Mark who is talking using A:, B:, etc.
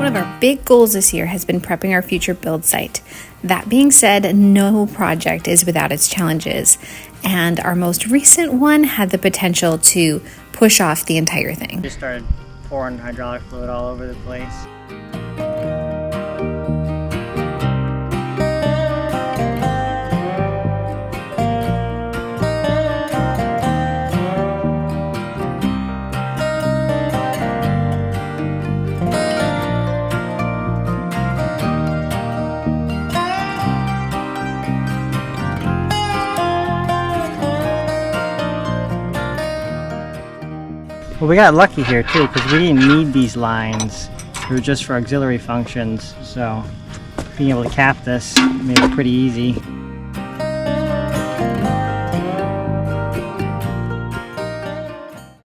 A: One of our big goals this year has been prepping our future build site. That being said, no project is without its challenges, and our most recent one had the potential to push off the entire thing.
B: Just started pouring hydraulic fluid all over the place. Well, we got lucky here too, because we didn't need these lines. They were just for auxiliary functions, so being able to cap this made it pretty easy.